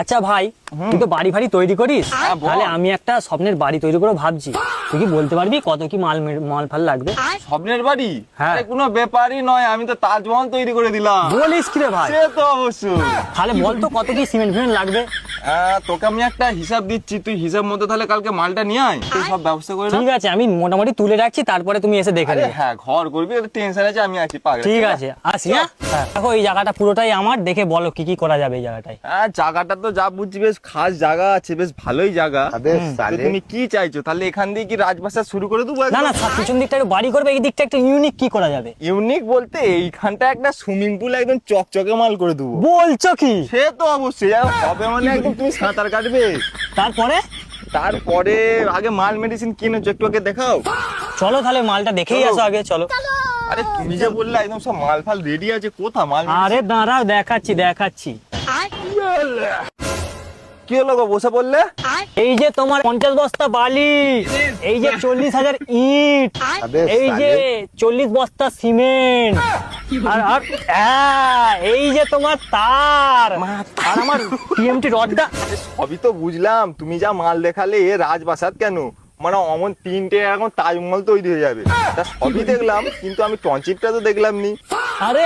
আচ্ছা ভাই, তুই তো বাড়ি ফাড়ি তৈরি করিস, তাহলে আমি একটা স্বপ্নের বাড়ি তৈরি করে ভাবছি। তুই কি বলতে পারবি কত কি মাল ফাল লাগবে? স্বপ্নের বাড়ি? হ্যাঁ। আরে কোনো ব্যাপারই নয়, আমি তো তাজমহল তৈরি করে দিলাম। বলিস কি রে ভাই? সে তো অবশ্যই। তাহলে বল তো কত কি সিমেন্ট ফিমেন্ট লাগবে? তোকে আমি একটা হিসাব দিচ্ছি, তুই হিসাব মতো তাহলে কালকে মালটা নিয়ে আয়, তুই সব ব্যবস্থা করে রাখ। ঠিক আছে, আমি মোটামুটি তুলে রাখছি, তারপরে তুমি এসে দেখে আরে নেবে। হ্যাঁ, ঘর করবি, টেনশন আছে, আমি আছি পাগল। ঠিক আছে, আসি। হ্যাঁ, দেখো এই জায়গাটা পুরোটাই আমার, দেখে বলো কি কি করা যাবে এই জায়গাটায়। হ্যাঁ, জায়গাটা তো যা বুঝছি বেশ খাস জায়গা আছে, বেশ ভালোই জায়গা। তো তুমি কি চাইছো তাহলে? এখান দিয়ে কি রাজবাসা শুরু করে দেবো? না না, পিছন দিকটা একটু বাড়ি করবে, এই দিকটা একটা ইউনিক কি করা যাবে? ইউনিক বলতে এইখানটা একটা সুইমিং পুল একদম চকচকে মাল করে দেবো। বলছো কি? সে তো অবশ্যই হবে, মানে একদম তুমি সাঁতার কাটবে। তারপরে তারপরে আগে মাল মেডিসিন কিনেছো, একটু আগে দেখাও। চলো তাহলে মালটা দেখেই চলো। আসো আগে, চলো। আরে তুমি যে বললে একদম সব মাল ফাল রেডি আছে, কোথা মাল? আরে দাঁড়াও, দেখাচ্ছি। কি হলো গো, বসে বললে? এই যে তোমার 50 বস্তা বালি, এই যে 40,000 ইট, এই যে 40 বস্তা সিমেন্ট, আর এই যে তোমার তার, আর আমার টিএমটি রডটা। সবই তো বুঝলাম, তুমি যা মাল দেখালে রাজবাসাত কেন, মানে অমন 3টে এখন তাজমহল তৈরি হয়ে যাবে, তা সবই দেখলাম, কিন্তু আমি টনচিপটা তো দেখলাম নি। আরে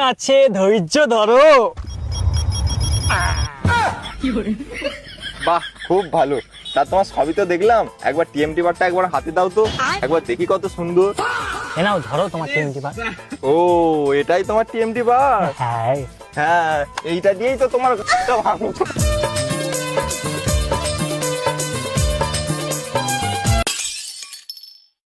আছে, ধৈর্য ধরো। বাহ, খুব ভালো। তা তোমার সবই তো দেখলাম, একবার টিএমটি বারটা একবার হাতে দাও তো, একবার দেখি কত সুন্দর। এ নাও, ধরো তোমার টিএমটি বার। ও, এটাই তোমার টিএমটি বার? হ্যাঁ। হ্যাঁ, এইটা দিয়েই তো তোমার